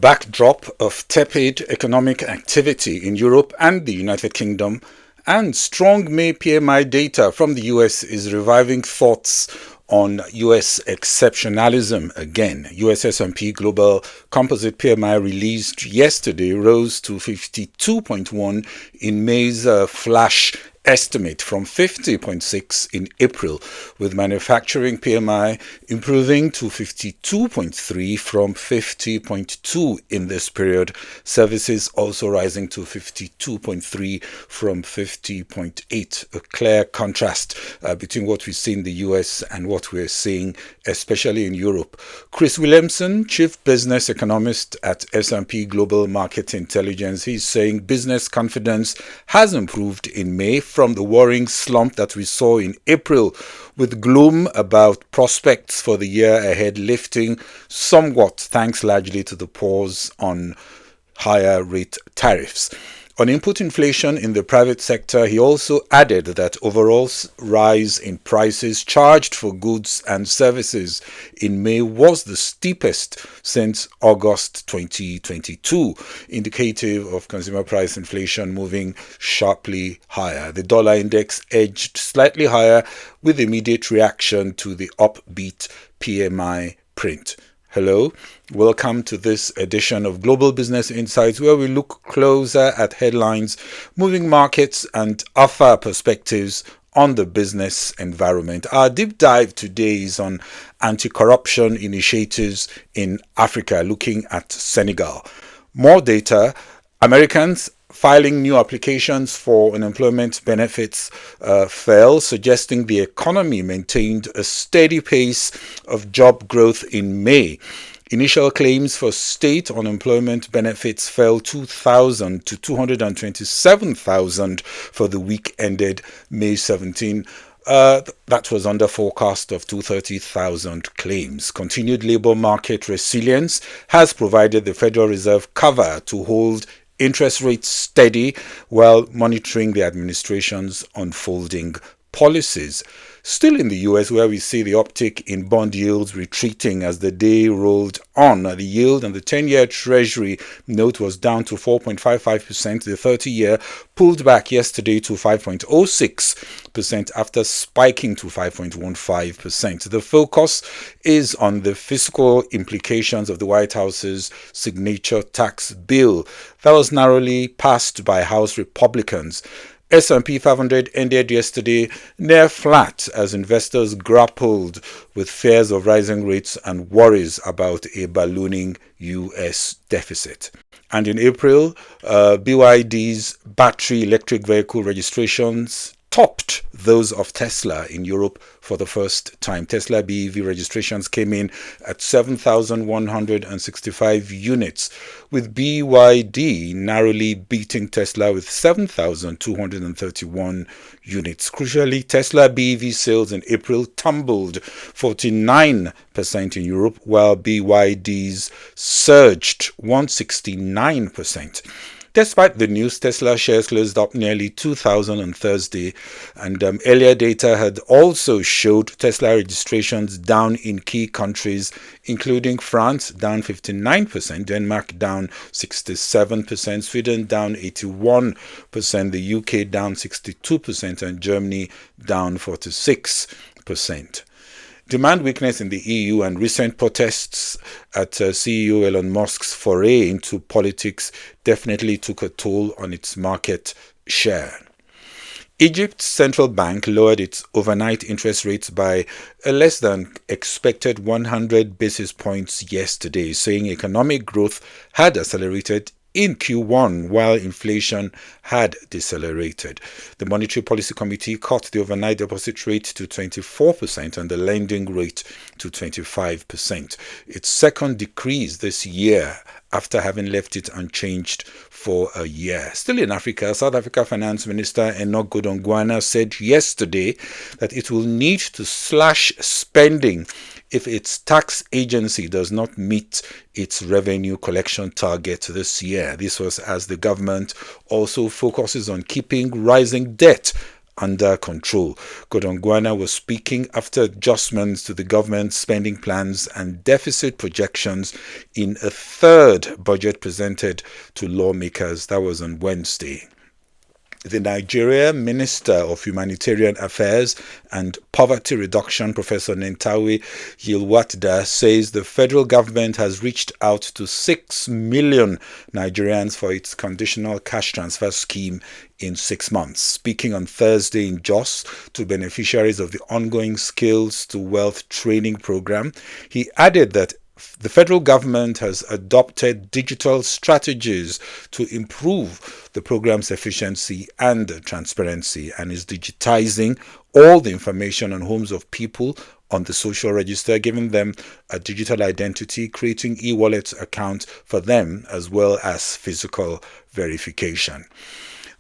backdrop of tepid economic activity in Europe and the United Kingdom, and strong May PMI data from the US is reviving thoughts on US exceptionalism again. US S&P Global Composite PMI released yesterday rose to 52.1 in May's flash estimate from 50.6 in April, with manufacturing PMI improving to 52.3 from 50.2 in this period. Services also rising to 52.3 from 50.8. A clear contrast between what we see in the US and what we're seeing, especially in Europe. Chris Williamson, Chief Business Economist at S&P Global Market Intelligence, he's saying business confidence has improved in May from the worrying slump that we saw in April, with gloom about prospects for the year ahead lifting somewhat, thanks largely to the pause on higher rate tariffs. On input inflation in the private sector, he also added that overall rise in prices charged for goods and services in May was the steepest since August 2022, indicative of consumer price inflation moving sharply higher. The dollar index edged slightly higher with immediate reaction to the upbeat PMI print. Hello, welcome to this edition of Global Business Insights, where we look closer at headlines, moving markets, and offer perspectives on the business environment. Our deep dive today is on anti-corruption initiatives in Africa, looking at Senegal. More data: Americans filing new applications for unemployment benefits fell, suggesting the economy maintained a steady pace of job growth in May. Initial claims for state unemployment benefits fell 2,000 to 227,000 for the week ended May 17. That was under forecast of 230,000 claims. Continued labor market resilience has provided the Federal Reserve cover to hold interest rates steady while monitoring the administration's unfolding policies. Still in the US, where we see the uptick in bond yields retreating as the day rolled on. The yield on the 10-year Treasury note was down to 4.55%. The 30-year pulled back yesterday to 5.06% after spiking to 5.15%. The focus is on the fiscal implications of the White House's signature tax bill that was narrowly passed by House Republicans. S&P 500 ended yesterday near flat as investors grappled with fears of rising rates and worries about a ballooning U.S. deficit. And in April, BYD's battery electric vehicle registrations topped those of Tesla in Europe for the first time. Tesla BEV registrations came in at 7,165 units, with BYD narrowly beating Tesla with 7,231 units. Crucially, Tesla BEV sales in April tumbled 49% in Europe, while BYD's surged 169%. Despite the news, Tesla shares closed up nearly 2,000 on Thursday, and earlier data had also showed Tesla registrations down in key countries, including France down 59%, Denmark down 67%, Sweden down 81%, the UK down 62%, and Germany down 46%. Demand weakness in the EU and recent protests at CEO Elon Musk's foray into politics definitely took a toll on its market share. Egypt's central bank lowered its overnight interest rates by a less than expected 100 basis points yesterday, saying economic growth had accelerated in Q1 while inflation had decelerated. The Monetary Policy Committee cut the overnight deposit rate to 24% and the lending rate to 25%. Its second decrease this year after having left it unchanged for a year. Still in Africa, South Africa Finance Minister Enoch Godongwana said yesterday that it will need to slash spending if its tax agency does not meet its revenue collection target this year. This was as the government also focuses on keeping rising debt under control. Godongwana was speaking after adjustments to the government's spending plans and deficit projections in a third budget presented to lawmakers. That was on Wednesday. The Nigeria Minister of Humanitarian Affairs and Poverty Reduction, Professor Nentawe Yilwatda, says the federal government has reached out to 6 million Nigerians for its conditional cash transfer scheme in 6 months. Speaking on Thursday in Jos to beneficiaries of the ongoing Skills to Wealth training program, he added that the federal government has adopted digital strategies to improve the program's efficiency and transparency and is digitizing all the information on homes of people on the social register, giving them a digital identity, creating e-wallet accounts for them, as well as physical verification.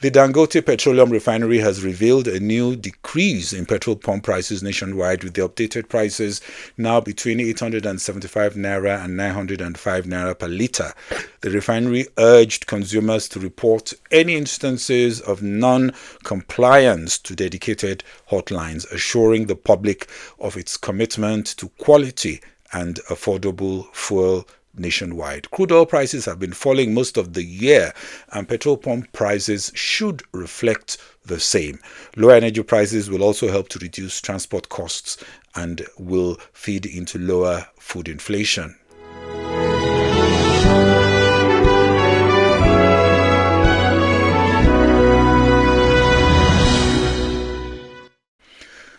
The Dangote Petroleum Refinery has revealed a new decrease in petrol pump prices nationwide, with the updated prices now between 875 naira and 905 naira per litre. The refinery urged consumers to report any instances of non-compliance to dedicated hotlines, assuring the public of its commitment to quality and affordable fuel nationwide. Crude oil prices have been falling most of the year, and petrol pump prices should reflect the same. Lower energy prices will also help to reduce transport costs and will feed into lower food inflation.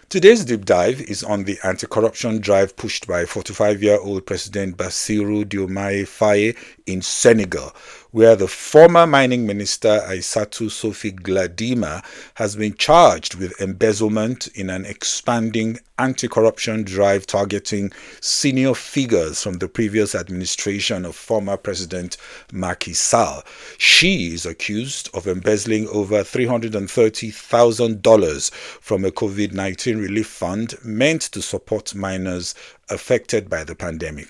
Today's deep dive is on the anti-corruption drive pushed by 45-year-old President Bassirou Diomaye Faye in Senegal, where the former mining minister Aïssatou Sophie Gladima has been charged with embezzlement in an expanding anti-corruption drive targeting senior figures from the previous administration of former President Macky Sall. She is accused of embezzling over $330,000 from a COVID-19 relief fund meant to support miners affected by the pandemic.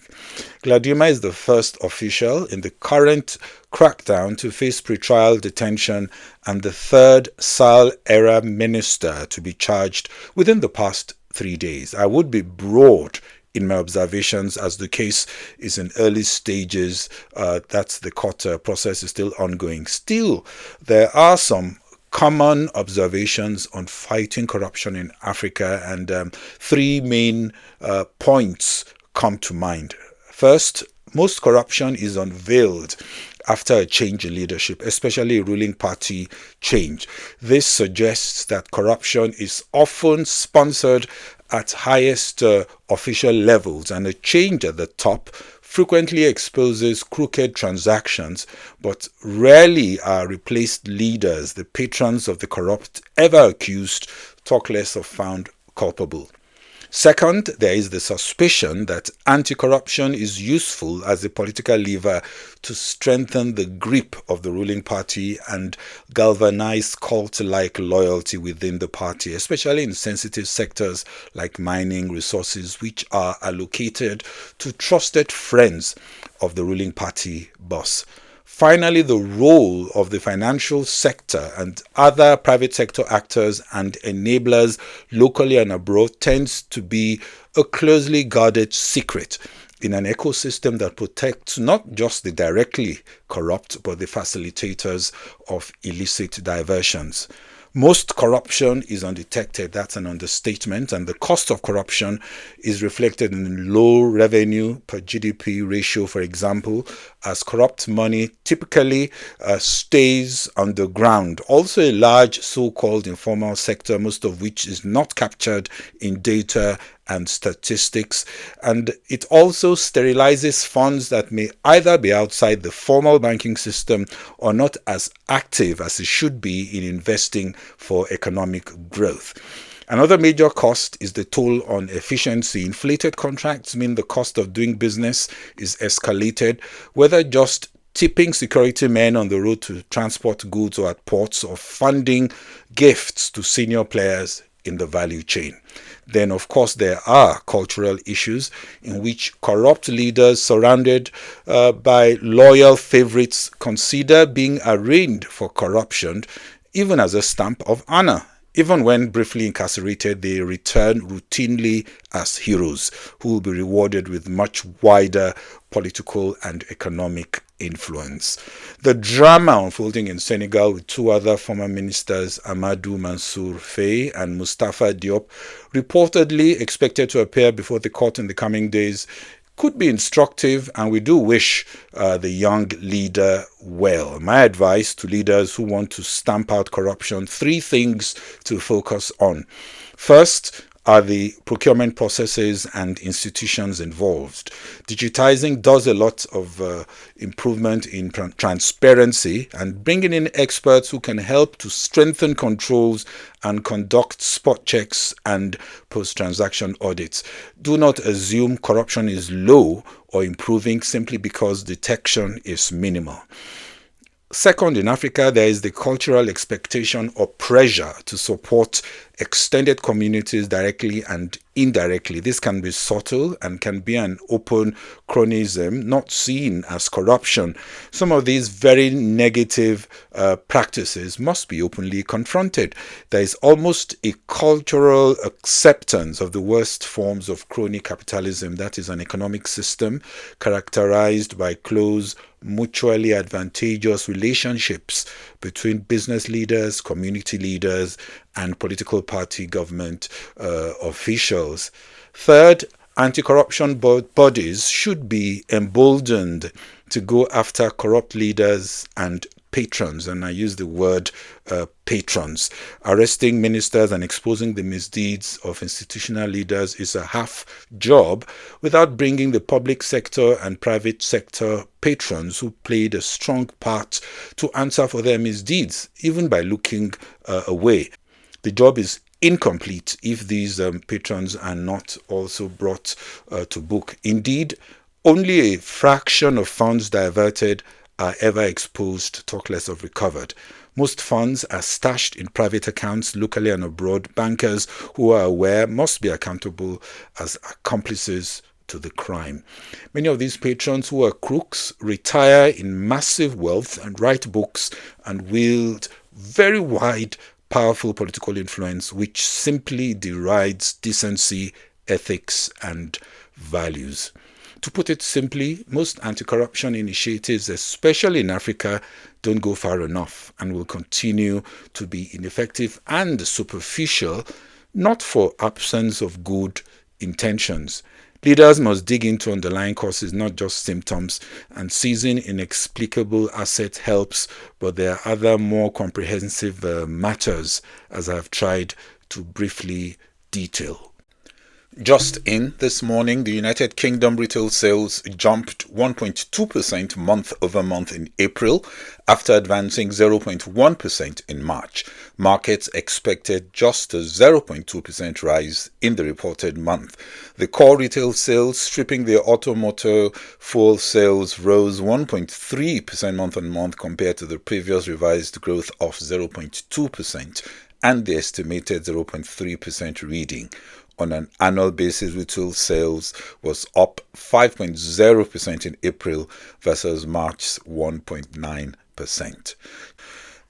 Gladima is the first official in the current crackdown to face pretrial detention and the third Sall-era minister to be charged within the past 3 days. I would be broad in my observations as the case is in early stages. That's the court process is still ongoing. Still, there are some common observations on fighting corruption in Africa, and 3 main points come to mind. First, most corruption is unveiled after a change in leadership, especially a ruling party change. This suggests that corruption is often sponsored at highest official levels, and a change at the top frequently exposes crooked transactions, but rarely are replaced leaders, the patrons of the corrupt, ever accused, talk less of found culpable. Second, there is the suspicion that anti-corruption is useful as a political lever to strengthen the grip of the ruling party and galvanize cult-like loyalty within the party, especially in sensitive sectors like mining resources, which are allocated to trusted friends of the ruling party boss. Finally, the role of the financial sector and other private sector actors and enablers locally and abroad tends to be a closely guarded secret in an ecosystem that protects not just the directly corrupt, but the facilitators of illicit diversions. Most corruption is undetected. That's an understatement. And the cost of corruption is reflected in low revenue per GDP ratio, for example, as corrupt money typically stays underground. Also, a large so-called informal sector, most of which is not captured in data and statistics, and it also sterilizes funds that may either be outside the formal banking system or not as active as it should be in investing for economic growth. Another major cost is the toll on efficiency. Inflated contracts mean the cost of doing business is escalated, whether just tipping security men on the road to transport goods or at ports, or funding gifts to senior players in the value chain. Then, of course, there are cultural issues in which corrupt leaders surrounded by loyal favorites consider being arraigned for corruption even as a stamp of honor Even when briefly incarcerated, they return routinely as heroes who will be rewarded with much wider political and economic influence. The drama unfolding in Senegal with two other former ministers, Amadou Mansour Faye and Mustafa Diop, reportedly expected to appear before the court in the coming days, could be instructive, and we do wish the young leader well. My advice to leaders who want to stamp out corruption: 3 things to focus on. First are the procurement processes and institutions involved. Digitizing does a lot of improvement in transparency, and bringing in experts who can help to strengthen controls and conduct spot checks and post-transaction audits. Do not assume corruption is low or improving simply because detection is minimal. Second, in Africa, there is the cultural expectation or pressure to support extended communities directly and indirectly. This can be subtle and can be an open cronyism, not seen as corruption. Some of these very negative practices must be openly confronted. There is almost a cultural acceptance of the worst forms of crony capitalism. That is an economic system characterized by close, mutually advantageous relationships between business leaders, community leaders, and political party government officials. Third, anti-corruption bodies should be emboldened to go after corrupt leaders and patrons, and I use the word patrons. Arresting ministers and exposing the misdeeds of institutional leaders is a half job without bringing the public sector and private sector patrons who played a strong part to answer for their misdeeds, even by looking away. The job is incomplete if these patrons are not also brought to book. Indeed, only a fraction of funds diverted are ever exposed, talk less of recovered. Most funds are stashed in private accounts locally and abroad. Bankers who are aware must be accountable as accomplices to the crime. Many of these patrons who are crooks retire in massive wealth and write books and wield very wide, powerful political influence, which simply derides decency, ethics, and values. To put it simply, most anti-corruption initiatives, especially in Africa, don't go far enough and will continue to be ineffective and superficial, not for absence of good intentions. Leaders must dig into underlying causes, not just symptoms, and seizing inexplicable assets helps, but there are other more comprehensive matters, as I've tried to briefly detail. Just in this morning, the United Kingdom retail sales jumped 1.2% month over month in April, after advancing 0.1% in March. Markets expected just a 0.2% rise in the reported month. The core retail sales, stripping the automotive fuel sales, rose 1.3% month on month compared to the previous revised growth of 0.2% and the estimated 0.3% reading. On an annual basis, retail sales was up 5.0% in April versus March's 1.9%.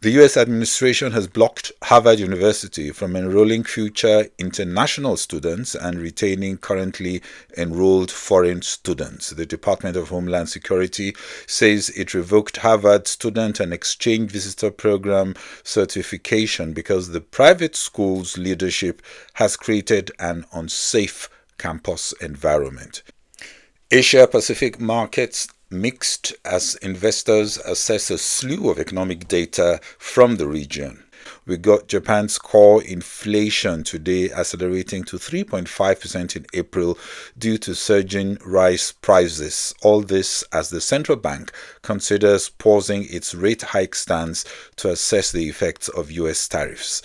The U.S. administration has blocked Harvard University from enrolling future international students and retaining currently enrolled foreign students. The Department of Homeland Security says it revoked Harvard's Student and Exchange Visitor Program certification because the private school's leadership has created an unsafe campus environment. Asia-Pacific markets mixed as investors assess a slew of economic data from the region. We got Japan's core inflation today accelerating to 3.5% in April due to surging rice prices. All this as the central bank considers pausing its rate hike stance to assess the effects of U.S. tariffs.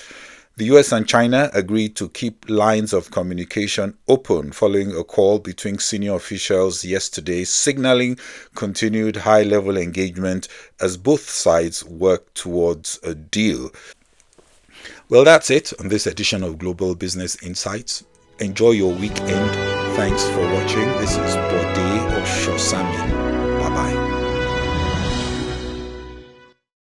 The US and China agreed to keep lines of communication open following a call between senior officials yesterday, signaling continued high-level engagement as both sides work towards a deal. Well, that's it on this edition of Global Business Insights. Enjoy your weekend. Thanks for watching. This is Bode Oshosami.